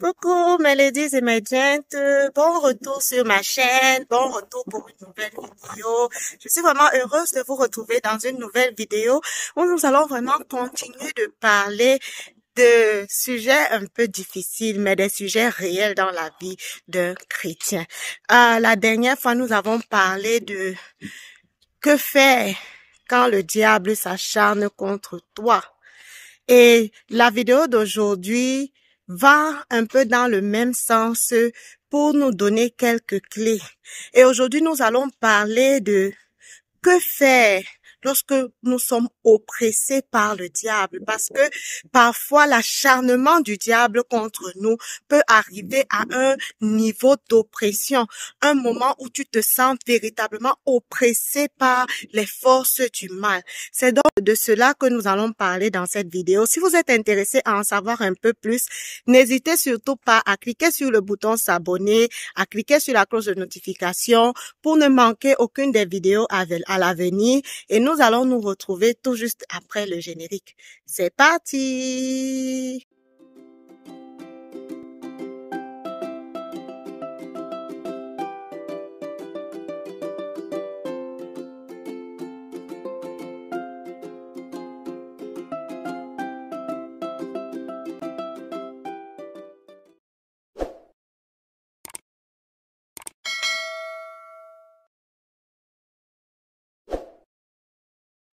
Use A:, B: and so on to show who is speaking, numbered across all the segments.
A: Coucou mes ladies et mes gents, bon retour sur ma chaîne, bon retour pour une nouvelle vidéo. Je suis vraiment heureuse de vous retrouver dans une nouvelle vidéo où nous allons vraiment continuer de parler de sujets un peu difficiles, mais des sujets réels dans la vie d'un chrétien. La dernière fois, nous avons parlé de que faire quand le diable s'acharne contre toi. Et la vidéo d'aujourd'hui va un peu dans le même sens pour nous donner quelques clés. Et aujourd'hui, nous allons parler de que faire lorsque nous sommes oppressés par le diable, parce que parfois l'acharnement du diable contre nous peut arriver à un niveau d'oppression, un moment où tu te sens véritablement oppressé par les forces du mal. C'est donc de cela que nous allons parler dans cette vidéo. Si vous êtes intéressé à en savoir un peu plus, n'hésitez surtout pas à cliquer sur le bouton s'abonner, à cliquer sur la cloche de notification pour ne manquer aucune des vidéos à l'avenir. Et nous allons nous retrouver tout juste après le générique. C'est parti!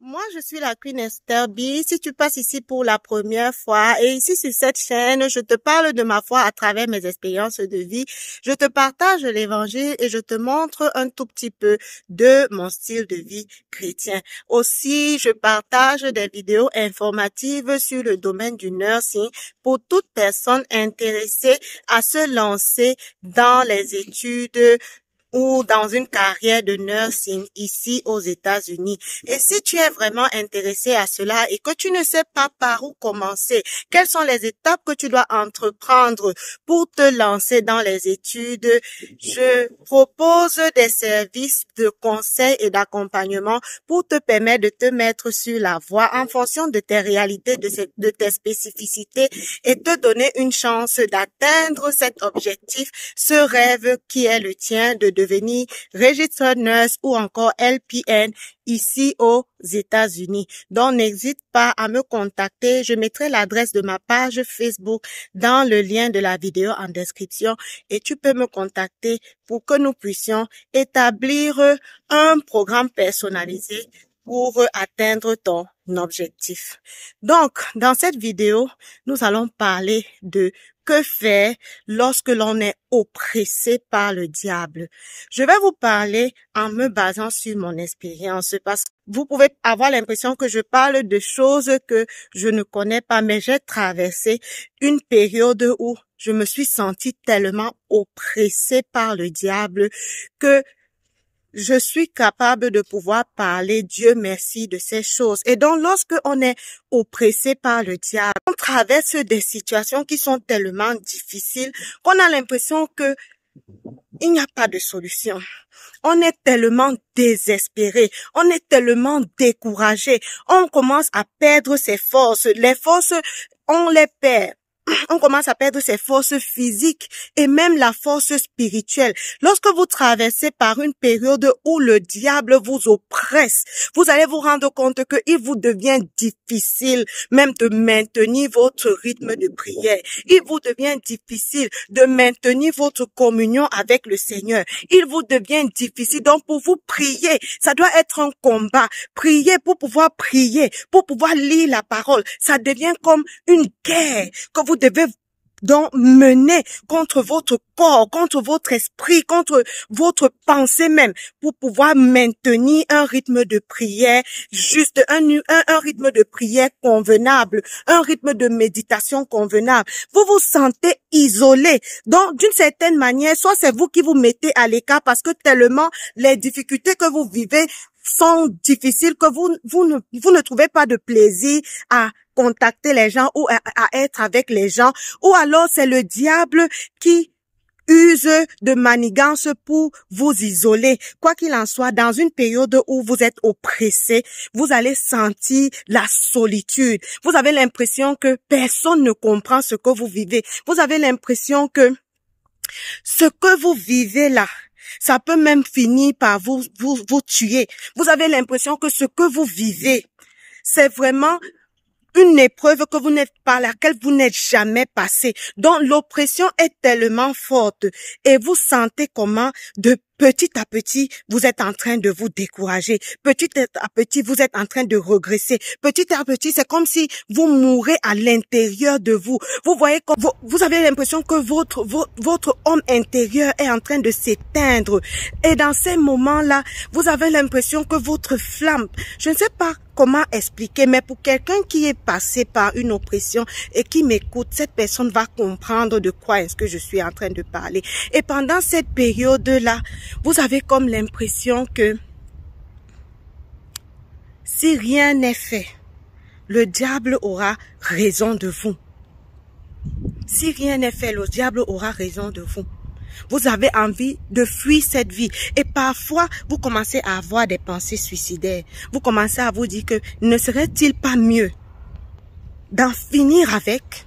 A: Moi, je suis la Queen Esther B. Si tu passes ici pour la première fois et ici sur cette chaîne, je te parle de ma foi à travers mes expériences de vie. Je te partage l'évangile et je te montre un tout petit peu de mon style de vie chrétien. Aussi, je partage des vidéos informatives sur le domaine du nursing pour toute personne intéressée à se lancer dans les études ou dans une carrière de nursing ici aux États-Unis. Et si tu es vraiment intéressé à cela et que tu ne sais pas par où commencer, quelles sont les étapes que tu dois entreprendre pour te lancer dans les études, je propose des services de conseil et d'accompagnement pour te permettre de te mettre sur la voie en fonction de tes réalités, de tes spécificités et te donner une chance d'atteindre cet objectif, ce rêve qui est le tien de devenir Registered Nurse ou encore LPN ici aux États-Unis. Donc, n'hésite pas à me contacter. Je mettrai l'adresse de ma page Facebook dans le lien de la vidéo en description et tu peux me contacter pour que nous puissions établir un programme personnalisé pour atteindre ton objectif. Donc, dans cette vidéo, nous allons parler de que faire lorsque l'on est oppressé par le diable. Je vais vous parler en me basant sur mon expérience parce que vous pouvez avoir l'impression que je parle de choses que je ne connais pas, mais j'ai traversé une période où je me suis sentie tellement oppressée par le diable que je suis capable de pouvoir parler, Dieu merci, de ces choses. Et donc, lorsque on est oppressé par le diable, on traverse des situations qui sont tellement difficiles qu'on a l'impression que il n'y a pas de solution. On est tellement désespéré, on est tellement découragé, on commence à perdre ses forces. Les forces, on les perd. On commence à perdre ses forces physiques et même la force spirituelle. Lorsque vous traversez par une période où le diable vous oppresse, vous allez vous rendre compte qu'il vous devient difficile même de maintenir votre rythme de prière. Il vous devient difficile de maintenir votre communion avec le Seigneur. Il vous devient difficile. Donc pour vous prier, ça doit être un combat. Prier pour pouvoir prier, pour pouvoir lire la parole. Ça devient comme une guerre que vous devez donc mener contre votre corps, contre votre esprit, contre votre pensée même, pour pouvoir maintenir un rythme de prière juste, un rythme de prière convenable, un rythme de méditation convenable. Vous vous sentez isolé. Donc, d'une certaine manière, soit c'est vous qui vous mettez à l'écart parce que tellement les difficultés que vous vivez sont difficiles que vous ne trouvez pas de plaisir à contacter les gens ou à être avec les gens, ou alors c'est le diable qui use de manigance pour vous isoler. Quoi qu'il en soit, dans une période où vous êtes oppressé, vous allez sentir la solitude. Vous avez l'impression que personne ne comprend ce que vous vivez. Vous avez l'impression que ce que vous vivez là, ça peut même finir par vous tuer. Vous avez l'impression que ce que vous vivez, c'est vraiment une épreuve que vous n'êtes par laquelle vous n'êtes jamais passé. Donc l'oppression est tellement forte et vous sentez comment de petit à petit, vous êtes en train de vous décourager. Petit à petit, vous êtes en train de regresser. Petit à petit, c'est comme si vous mourrez à l'intérieur de vous. Vous voyez comme vous avez l'impression que votre homme intérieur est en train de s'éteindre. Et dans ces moments-là, vous avez l'impression que votre flamme, je ne sais pas comment expliquer, mais pour quelqu'un qui est passé par une oppression et qui m'écoute, cette personne va comprendre de quoi est-ce que je suis en train de parler. Et pendant cette période-là, vous avez comme l'impression que si rien n'est fait, le diable aura raison de vous. Si rien n'est fait, le diable aura raison de vous. Vous avez envie de fuir cette vie. Et parfois, vous commencez à avoir des pensées suicidaires. Vous commencez à vous dire que ne serait-il pas mieux d'en finir avec?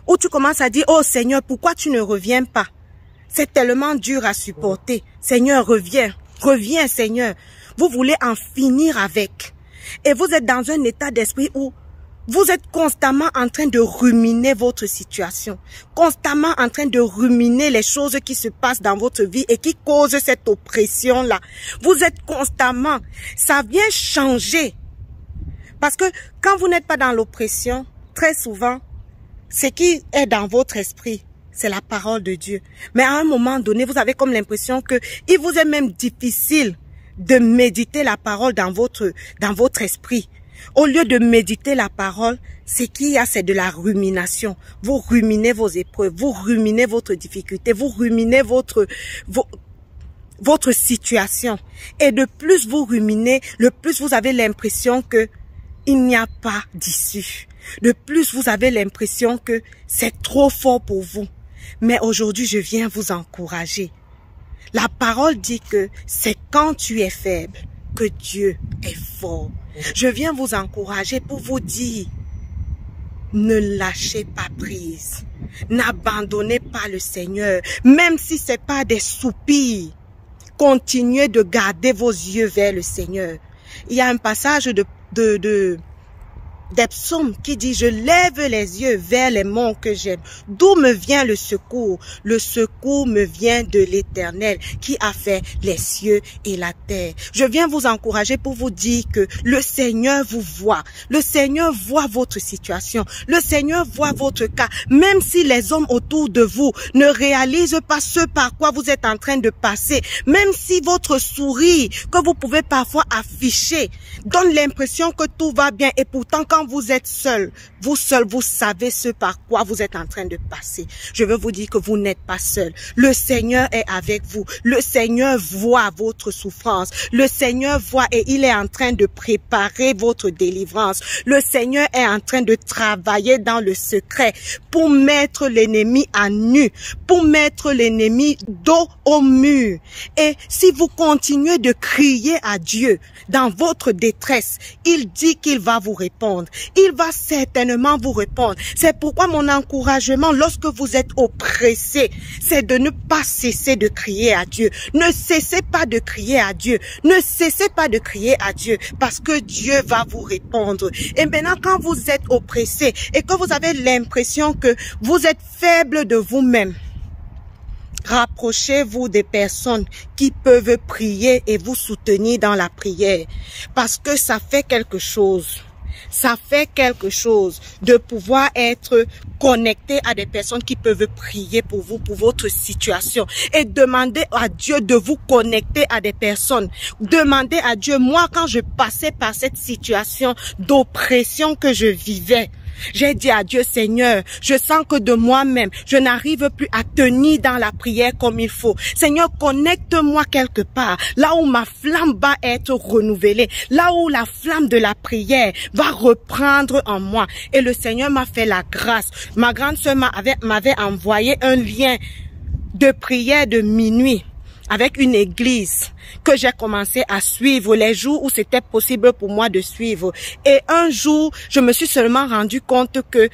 A: Ou tu commences à dire, oh Seigneur, pourquoi tu ne reviens pas? C'est tellement dur à supporter. Seigneur, reviens. Reviens, Seigneur. Vous voulez en finir avec. Et vous êtes dans un état d'esprit où vous êtes constamment en train de ruminer votre situation. Constamment en train de ruminer les choses qui se passent dans votre vie et qui causent cette oppression-là. Vous êtes constamment. Ça vient changer. Parce que quand vous n'êtes pas dans l'oppression, très souvent, ce qui est dans votre esprit, c'est la parole de Dieu. Mais à un moment donné, vous avez comme l'impression que il vous est même difficile de méditer la parole dans votre esprit. Au lieu de méditer la parole, ce qu'il y a, c'est de la rumination. Vous ruminez vos épreuves, vous ruminez votre difficulté, vous ruminez votre situation. Et de plus vous ruminez, le plus vous avez l'impression que il n'y a pas d'issue. De plus vous avez l'impression que c'est trop fort pour vous. Mais aujourd'hui, je viens vous encourager. La parole dit que c'est quand tu es faible que Dieu est fort. Je viens vous encourager pour vous dire, ne lâchez pas prise. N'abandonnez pas le Seigneur. Même si c'est pas des soupirs, continuez de garder vos yeux vers le Seigneur. Il y a un passage des psaumes qui dit, je lève les yeux vers les monts que j'aime. D'où me vient le secours? Le secours me vient de l'Éternel qui a fait les cieux et la terre. Je viens vous encourager pour vous dire que le Seigneur vous voit. Le Seigneur voit votre situation. Le Seigneur voit votre cas. Même si les hommes autour de vous ne réalisent pas ce par quoi vous êtes en train de passer. Même si votre sourire que vous pouvez parfois afficher donne l'impression que tout va bien. Et pourtant, quand vous êtes seul, vous savez ce par quoi vous êtes en train de passer. Je veux vous dire que vous n'êtes pas seul. Le Seigneur est avec vous. Le Seigneur voit votre souffrance. Le Seigneur voit et il est en train de préparer votre délivrance. Le Seigneur est en train de travailler dans le secret pour mettre l'ennemi à nu, pour mettre l'ennemi dos au mur. Et si vous continuez de crier à Dieu dans votre détresse, il dit qu'il va vous répondre. Il va certainement vous répondre. C'est pourquoi mon encouragement lorsque vous êtes oppressé, c'est de ne pas cesser de crier à Dieu. Ne cessez pas de crier à Dieu. Ne cessez pas de crier à Dieu parce que Dieu va vous répondre. Et maintenant, quand vous êtes oppressé et que vous avez l'impression que vous êtes faible de vous-même, rapprochez-vous des personnes qui peuvent prier et vous soutenir dans la prière parce que ça fait quelque chose. Ça fait quelque chose de pouvoir être connecté à des personnes qui peuvent prier pour vous, pour votre situation. Et demandez à Dieu de vous connecter à des personnes. Demandez à Dieu, moi quand je passais par cette situation d'oppression que je vivais, j'ai dit à Dieu, Seigneur, je sens que de moi-même, je n'arrive plus à tenir dans la prière comme il faut. Seigneur, connecte-moi quelque part, là où ma flamme va être renouvelée, là où la flamme de la prière va reprendre en moi. Et le Seigneur m'a fait la grâce. Ma grande sœur m'avait envoyé un lien de prière de minuit avec une église que j'ai commencé à suivre les jours où c'était possible pour moi de suivre. Et un jour, je me suis seulement rendu compte que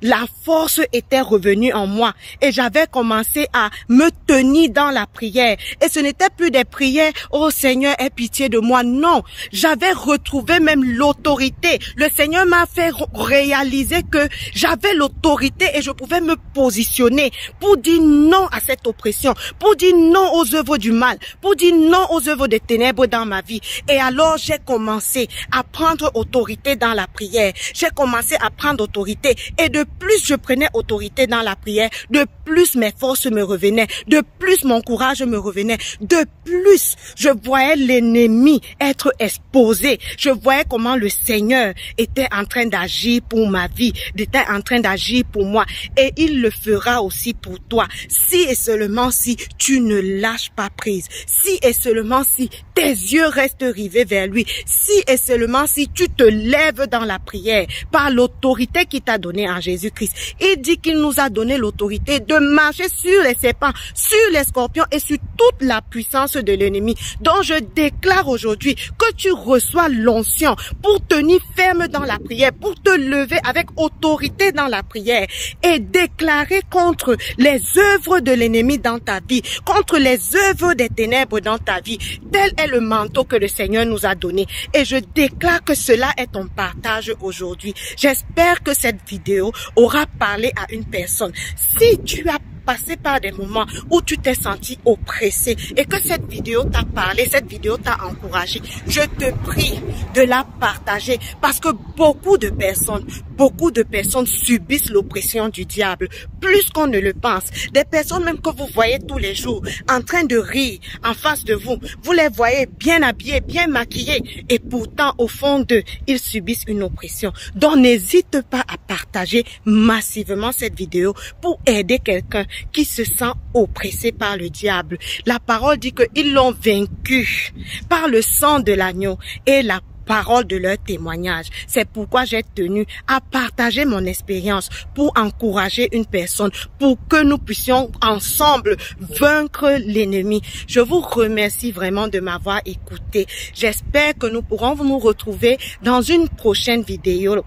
A: la force était revenue en moi et j'avais commencé à me tenir dans la prière. Et ce n'était plus des prières « Oh Seigneur, aie pitié de moi ». Non, j'avais retrouvé même l'autorité. Le Seigneur m'a fait réaliser que j'avais l'autorité et je pouvais me positionner pour dire non à cette oppression, pour dire non aux œuvres du mal, pour dire non aux œuvres des ténèbres dans ma vie. Et alors j'ai commencé à prendre autorité dans la prière. J'ai commencé à prendre autorité et de plus je prenais autorité dans la prière, de plus mes forces me revenaient, de plus mon courage me revenait, de plus je voyais l'ennemi être exposé. Je voyais comment le Seigneur était en train d'agir pour ma vie, était en train d'agir pour moi. Et il le fera aussi pour toi. Si et seulement si tu ne lâches pas prise. Si et seulement si tes yeux restent rivés vers lui. Si et seulement si tu te lèves dans la prière par l'autorité qu'il t'a donnée en Jésus-Christ. Il dit qu'il nous a donné l'autorité de marcher sur les serpents, sur les scorpions et sur toute la puissance de l'ennemi. Donc je déclare aujourd'hui que tu reçois l'onction pour tenir ferme dans la prière, pour te lever avec autorité dans la prière et déclarer contre les œuvres de l'ennemi dans ta vie, contre les œuvres des ténèbres dans ta vie. Tel est le manteau que le Seigneur nous a donné. Et je déclare que cela est ton partage aujourd'hui. J'espère que cette vidéo aura parlé à une personne. Si tu as passé par des moments où tu t'es senti oppressé et que cette vidéo t'a parlé, cette vidéo t'a encouragé, je te prie de la partager parce que beaucoup de personnes subissent l'oppression du diable plus qu'on ne le pense. Des personnes même que vous voyez tous les jours en train de rire en face de vous, vous les voyez bien habillés, bien maquillés et pourtant au fond d'eux, ils subissent une oppression. Donc n'hésite pas à partager massivement cette vidéo pour aider quelqu'un qui se sent oppressé par le diable. La parole dit qu'ils l'ont vaincu par le sang de l'agneau et la parole de leur témoignage. C'est pourquoi j'ai tenu à partager mon expérience pour encourager une personne, pour que nous puissions ensemble vaincre l'ennemi. Je vous remercie vraiment de m'avoir écouté. J'espère que nous pourrons nous retrouver dans une prochaine vidéo.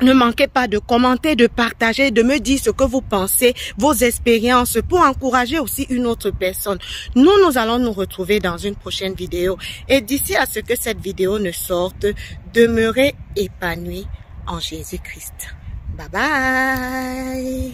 A: Ne manquez pas de commenter, de partager, de me dire ce que vous pensez, vos expériences pour encourager aussi une autre personne. Nous allons nous retrouver dans une prochaine vidéo. Et d'ici à ce que cette vidéo ne sorte, demeurez épanouis en Jésus-Christ. Bye bye!